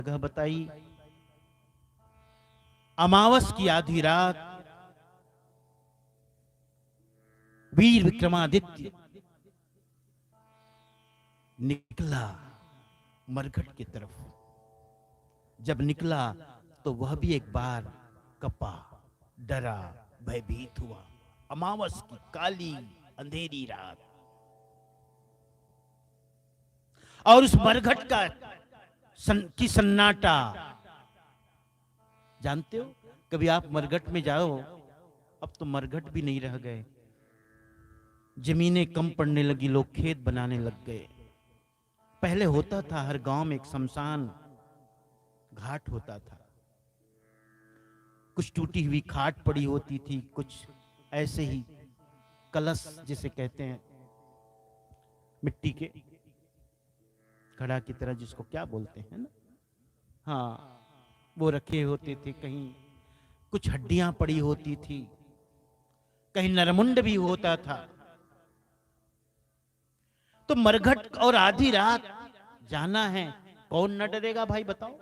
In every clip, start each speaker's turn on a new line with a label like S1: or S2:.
S1: जगह बताई। अमावस की आधी रात वीर विक्रमादित्य निकला मरघट की तरफ। जब निकला तो वह भी एक बार कपा, डरा, भयभीत हुआ। अमावस की काली अंधेरी रात और उस मरघट का सन्नाटा। जानते हो, कभी आप मरघट में जाओ, अब तो मरघट भी नहीं रह गए। जमीनें कम पड़ने लगी, लोग खेत बनाने लग गए। पहले होता था हर गांव में एक शमशान घाट होता था। कुछ टूटी हुई खाट पड़ी होती थी, कुछ ऐसे ही कलश जिसे कहते हैं, मिट्टी के घड़ा की तरह, जिसको क्या बोलते हैं ना, हाँ, वो रखे होते थे। कहीं कुछ हड्डियां पड़ी होती थी, कहीं नरमुंड भी होता था। तो मरघट और आधी रात जाना है, कौन न डरेगा भाई बताओ।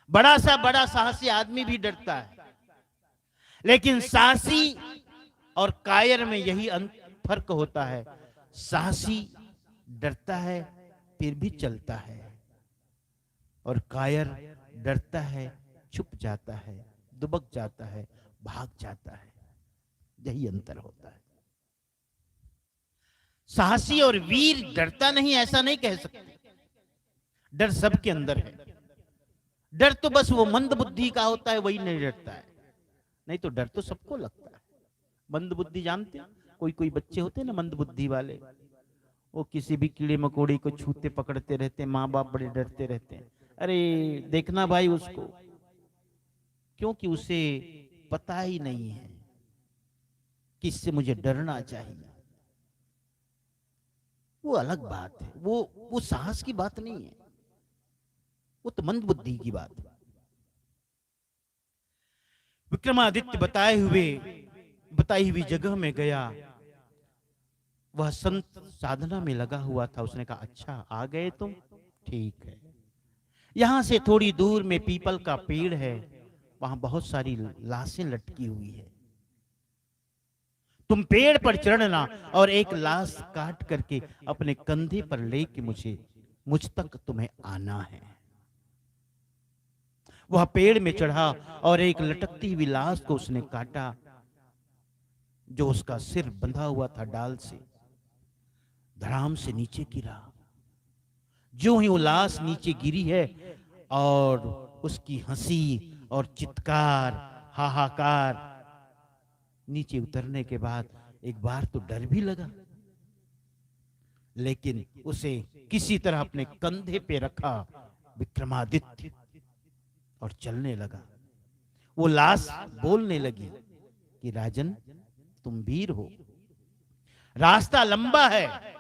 S1: बड़ा साहसी आदमी भी डरता है, लेकिन साहसी और कायर में यही फर्क होता है। साहसी डरता है फिर भी चलता है, और कायर डरता है, छुप जाता है, दुबक जाता है, भाग जाता है। यही अंतर होता है। साहसी और वीर डरता नहीं, ऐसा नहीं कह सकते। डर सबके अंदर है। डर तो बस वो मंद बुद्धि का होता है, वही नहीं डरता है। नहीं तो डर तो सबको लगता है। मंद बुद्धि जानते हैं, कोई कोई बच्चे होते हैं ना मंद बुद्धि वाले, वो किसी भी कीड़े मकोड़े को छूते पकड़ते रहते हैं, माँ बाप बड़े डरते रहते हैं। अरे देखना भाई उसको, क्योंकि उसे पता ही नहीं है कि इससे मुझे डरना चाहिए। वो अलग बात है, वो साहस की बात नहीं है, वो तो मंद बुद्धि की बात है। विक्रमादित्य बताई हुई जगह में गया। वह संत साधना में लगा हुआ था। उसने कहा, अच्छा आ गए तुम, ठीक है। यहां से थोड़ी दूर में पीपल का पेड़ है, वहां बहुत सारी लाशें लटकी हुई है। तुम पेड़ पर चढ़ना और एक लाश काट करके अपने कंधे पर लेके मुझ तक तुम्हें आना है। वह पेड़ में चढ़ा और एक लटकती हुई लाश को उसने काटा, जो उसका सिर बंधा हुआ था डाल से, धड़ाम से नीचे गिरा। जो ही वो लाश नीचे गिरी है, और उसकी हंसी और चित्कार, हाहाकार, नीचे उतरने के बाद एक बार तो डर भी लगा, लेकिन उसे किसी तरह अपने कंधे पे रखा विक्रमादित्य और चलने लगा। वो लाश बोलने लगी कि राजन, तुम वीर हो, रास्ता लंबा है,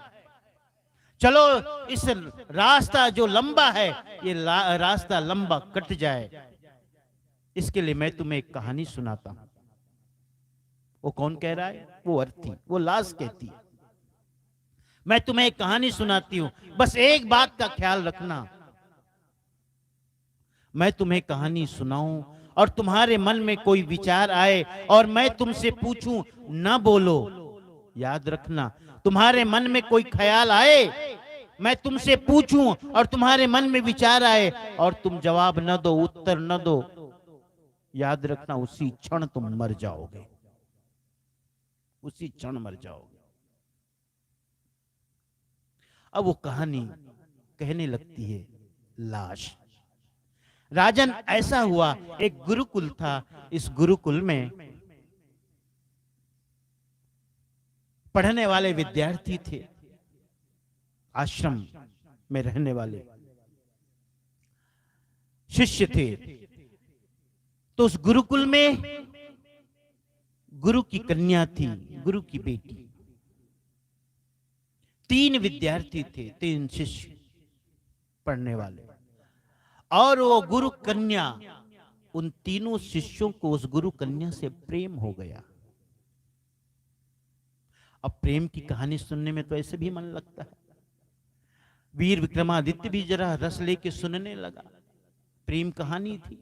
S1: चलो इस रास्ता जो लंबा है, ये रास्ता लंबा कट जाए, इसके लिए मैं तुम्हें एक कहानी सुनाता हूं। वो कौन कह रहा है? वो अर्थी, वो लाश कहती है, मैं तुम्हें एक कहानी सुनाती हूं, बस एक बात का ख्याल रखना, मैं तुम्हें कहानी सुनाऊं और तुम्हारे मन में कोई विचार आए और मैं तुमसे पूछूं, ना बोलो। याद रखना, तुम्हारे मन में कोई ख्याल आए, मैं तुमसे पूछूं और तुम्हारे मन में विचार आए और तुम जवाब न दो, उत्तर न दो, याद रखना उसी क्षण तुम मर जाओगे, उसी क्षण मर जाओगे। अब वो कहानी कहने लगती है, लाश। राजन, ऐसा हुआ, एक गुरुकुल था। इस गुरुकुल में पढ़ने वाले विद्यार्थी थे, आश्रम में रहने वाले शिष्य थे। तो उस गुरुकुल में गुरु की कन्या थी, गुरु की बेटी। 3 विद्यार्थी थे, 3 शिष्य पढ़ने वाले, और वो गुरु कन्या, उन तीनों शिष्यों को उस गुरु कन्या से प्रेम हो गया। अब प्रेम की कहानी सुनने में तो ऐसे भी मन लगता है। वीर विक्रमादित्य भी जरा रस लेके सुनने लगा। प्रेम कहानी थी।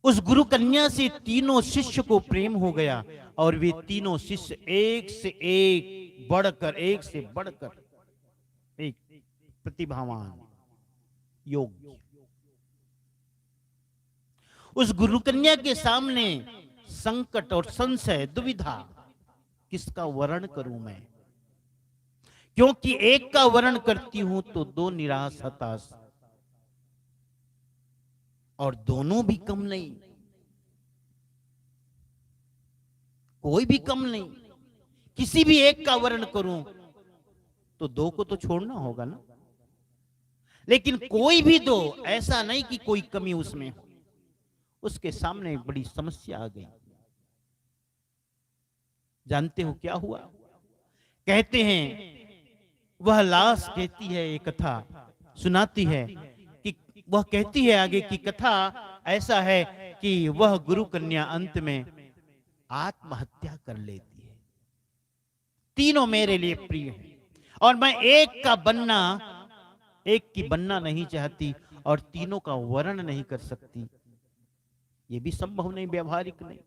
S1: उस गुरु कन्या से तीनों शिष्य को प्रेम हो गया और वे तीनों शिष्य एक से एक बढ़कर, एक से बढ़कर एक प्रतिभावान, योग्य। उस गुरु कन्या के सामने संकट और संशय, दुविधा, किसका वर्ण करूं मैं? क्योंकि एक का वर्ण करती हूं तो दो निराश, हताश, और दोनों भी कम नहीं, कोई भी कम नहीं। किसी भी एक का वर्ण करूं तो दो को तो छोड़ना होगा ना। लेकिन कोई भी दो, ऐसा नहीं कि कोई कमी उसमें हो। उसके सामने बड़ी समस्या आ गई। जानते हो क्या हुआ? कहते हैं वह लाश कहती है, एक कथा सुनाती है कि वह कहती है आगे की कथा ऐसा है कि वह गुरु कन्या अंत में आत्महत्या कर लेती है। तीनों मेरे लिए प्रिय हैं और मैं एक का बनना, एक की बनना नहीं चाहती और तीनों का वर्ण नहीं कर सकती। ये भी संभव नहीं, व्यवहारिक नहीं।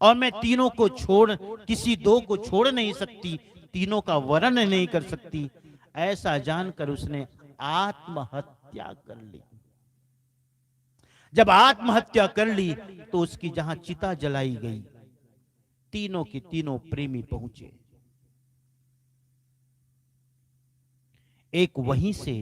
S1: और मैं तीनों को छोड़, किसी दो को छोड़ नहीं सकती, तीनों का वर्ण नहीं कर सकती। ऐसा जानकर उसने आत्महत्या कर ली। जब आत्महत्या कर ली तो उसकी जहां चिता जलाई गई, तीनों के तीनों प्रेमी पहुंचे। एक वहीं से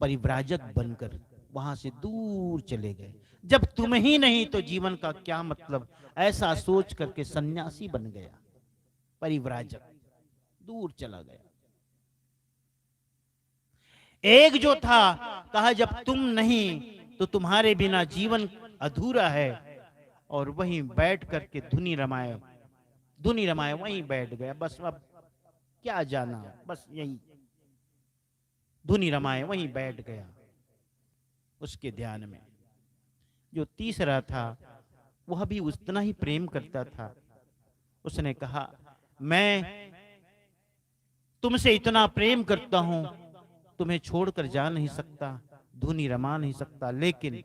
S1: परिव्राजक बनकर वहां से दूर चले गए। जब तुम ही नहीं तो जीवन का क्या मतलब, ऐसा सोच करके सन्यासी बन गया। परिव्राजक दूर चला गया। एक जो था, कहा जब तुम नहीं तो तुम्हारे बिना जीवन अधूरा है, और वहीं बैठ करके धुनी रमाए, धुनी रमाए वहीं बैठ गया। बस अब क्या जाना, बस यही धुनी रमाए वहीं बैठ गया उसके ध्यान में। जो तीसरा था वह भी उतना ही प्रेम करता था। उसने कहा मैं तुमसे इतना प्रेम करता हूं, तुम्हें छोड़कर जा नहीं सकता, धुनी रमा नहीं सकता। लेकिन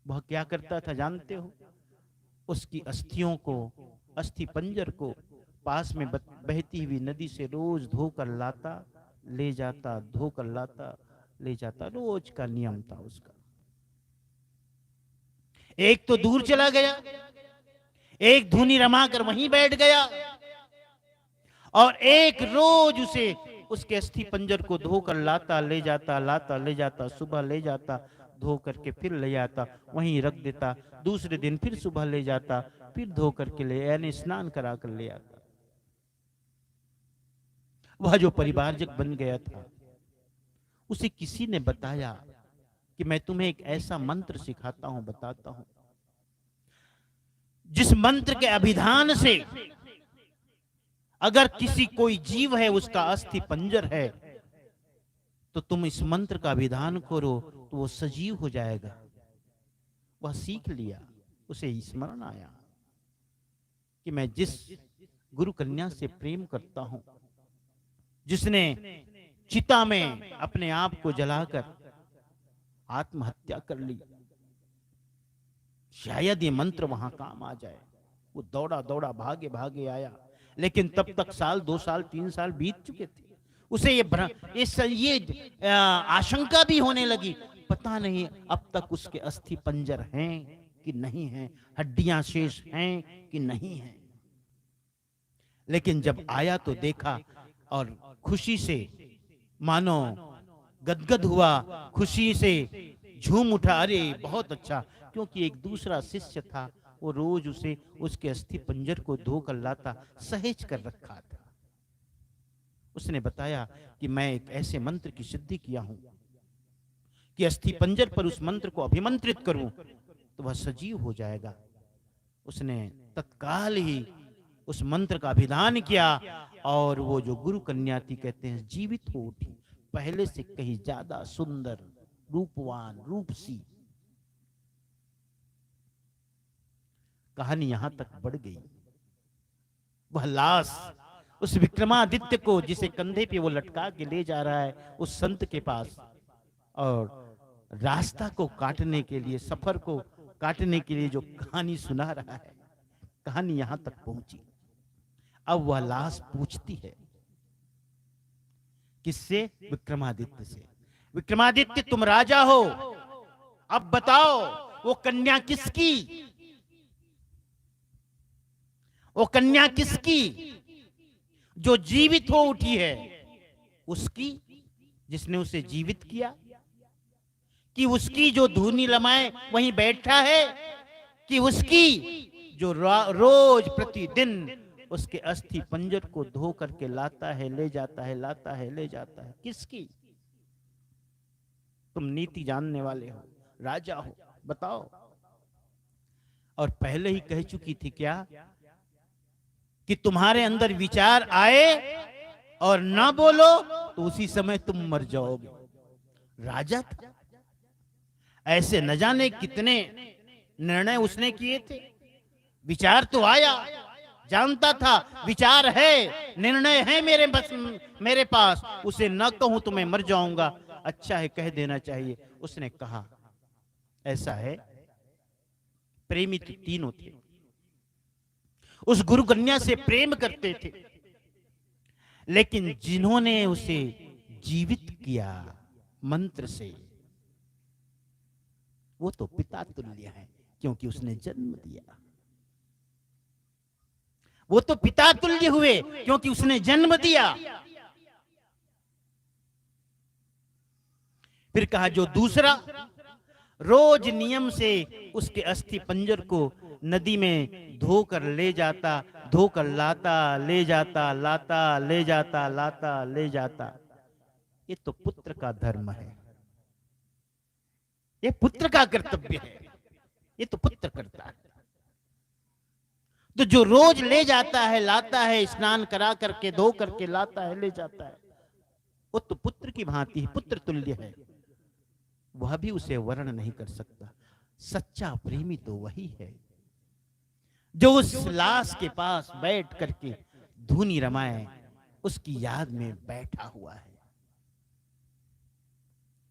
S1: वह क्या करता था जानते हो? उसकी अस्थियों को, अस्थि पंजर को पास में बहती हुई नदी से रोज धोकर लाता, ले जाता, धोकर लाता, ले जाता। रोज का नियम था उसका। एक तो दूर चला गया, एक धुनी रमाकर वहीं बैठ गया, और एक रोज उसे उसके अस्थि पंजर को धोकर लाता, ले जाता, लाता, ले जाता, सुबह ले जाता, धो करके फिर ले आता, वहीं रख देता। दूसरे दिन फिर सुबह ले जाता, फिर धो करके ले, यानी स्नान करा कर ले आता। वह जो परिवारजक बन गया था, उसे किसी ने बताया कि मैं तुम्हें एक ऐसा मंत्र सिखाता हूं, बताता हूं, जिस मंत्र के अभिधान से अगर किसी कोई जीव है, उसका अस्थि पंजर है, तो तुम इस मंत्र का विधान करो तो वो सजीव हो जाएगा। वह सीख लिया, उसे स्मरण आया कि मैं जिस गुरु कन्या से प्रेम करता हूं, जिसने चिता में अपने आप को जलाकर आत्महत्या कर ली, शायद ये मंत्र वहां काम आ जाए। वो दौड़ा दौड़ा भागे भागे आया, लेकिन तब तक साल, 2 साल, 3 साल बीत चुके थे। उसे ये आशंका भी होने लगी, पता नहीं अब तक उसके अस्थि पंजर हैं कि नहीं हैं, हड्डियां शेष हैं कि नहीं हैं। लेकिन जब आया तो देखा और खुशी से मानो गदगद हुआ, खुशी से झूम उठा, अरे बहुत अच्छा। क्योंकि एक दूसरा शिष्य था, वो रोज उसे उसके अस्थि पंजर को धोकर लाता, सहेज कर रखा था। उसने बताया कि मैं एक ऐसे मंत्र की सिद्धि किया हूं कि अस्थि पंजर पर उस मंत्र को अभिमंत्रित करूं तो वह सजीव हो जाएगा। उसने तत्काल ही उस मंत्र का अभिधान किया और वो जो गुरु कन्या थी, कहते हैं जीवित हो उठी, पहले से कहीं ज्यादा सुंदर, रूपवान, रूपसी। कहानी यहां तक बढ़ गई। वह लाश उस विक्रमादित्य को जिसे कंधे पे वो लटका के ले जा रहा है उस संत के पास, और रास्ता को काटने के लिए, सफर को काटने के लिए जो कहानी सुना रहा है, कहानी यहां तक पहुंची। अब वह लाश पूछती है, किससे? विक्रमादित्य से। विक्रमादित्य, तुम राजा हो, अब बताओ वो कन्या किसकी? वो कन्या किसकी जो जीवित हो उठी है? उसकी जिसने उसे जीवित किया, कि उसकी जो धूनी लमाए वहीं बैठा है, कि उसकी जो रोज प्रतिदिन उसके अस्थि पंजर को धो करके लाता है, ले जाता है, लाता है, ले जाता है? किसकी? तुम नीति जानने वाले हो, राजा हो, बताओ। और पहले ही कह चुकी थी क्या कि तुम्हारे अंदर विचार आए और ना बोलो तो उसी समय तुम मर जाओगे। राजा था, ऐसे न जाने कितने निर्णय उसने किए थे। विचार तो आया, जानता था विचार है, निर्णय है मेरे पास, उसे न कहूं तो मैं मर जाऊंगा, अच्छा है कह देना चाहिए। उसने कहा। ऐसा है, प्रेमी तो तीनों थे, उस गुरु कन्या से प्रेम करते थे, लेकिन जिन्होंने उसे जीवित किया मंत्र से, वो तो पिता तुल्य है, क्योंकि उसने जन्म दिया। वो तो पिता तुल्य हुए क्योंकि उसने जन्म दिया। फिर कहा जो दूसरा रोज नियम से उसके अस्थि पंजर को नदी में धोकर ले जाता, धोकर लाता, ले जाता, लाता, ले जाता, लाता, ले जाता, ये तो पुत्र का धर्म है, ये पुत्र का कर्तव्य है, ये तो पुत्र करता है। तो जो रोज ले जाता है, लाता है, स्नान करा करके, धो करके लाता है, ले जाता है, वो तो पुत्र की भांति है, पुत्र तुल्य है। वह भी उसे वर्ण नहीं कर सकता। सच्चा प्रेमी तो वही है जो उस लाश के पास बैठ करके धुनी रमाए, उसकी याद में बैठा हुआ है।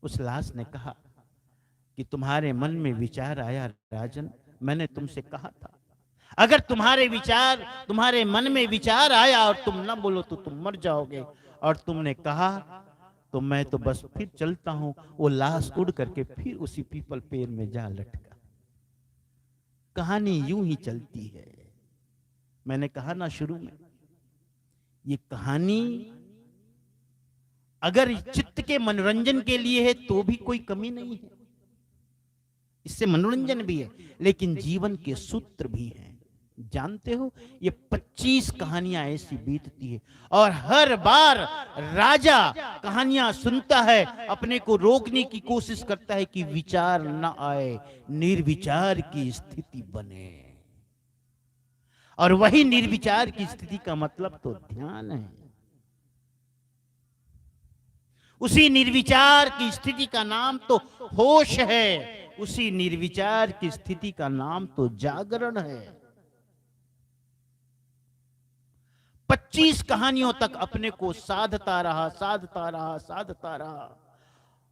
S1: उस लाश ने कहा कि तुम्हारे मन में विचार आया राजन, मैंने तुमसे कहा था अगर तुम्हारे विचार, तुम्हारे मन में विचार आया और तुम न बोलो तो तुम मर जाओगे, और तुमने कहा तो मैं तो बस फिर चलता हूं। वो लाश उड़ करके फिर उसी पीपल पेड़ में जा लटका। कहानी यूं ही चलती है। मैंने कहा ना शुरू में, ये कहानी अगर चित्त के मनोरंजन के लिए है तो भी कोई कमी नहीं है, इससे मनोरंजन भी है, लेकिन जीवन के सूत्र भी हैं। जानते हो, ये 25 कहानियां ऐसी बीतती है, और हर बार राजा कहानियां सुनता है, अपने को रोकने की कोशिश करता है कि विचार न आए, निर्विचार की स्थिति बने। और वही निर्विचार की स्थिति का मतलब तो ध्यान है। उसी निर्विचार की स्थिति का नाम तो होश है, उसी निर्विचार की स्थिति का नाम तो जागरण है। 25 कहानियों तक अपने को साधता रहा, साधता रहा, साधता रहा,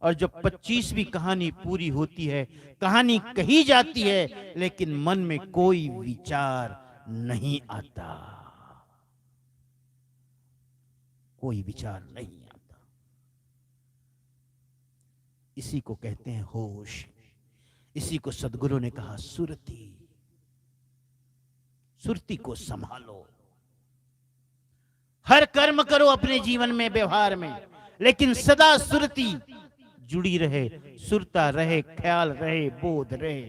S1: और जब 25वीं कहानी पूरी होती है, कहानी कही जाती है, लेकिन मन में कोई विचार नहीं आता, कोई विचार नहीं आता। इसी को कहते हैं होश। इसी को सदगुरु ने कहा सुरती। सुरती को संभालो। हर कर्म करो अपने जीवन में, व्यवहार में, लेकिन सदा सुरती जुड़ी रहे, सुरता रहे, ख्याल रहे, बोध रहे।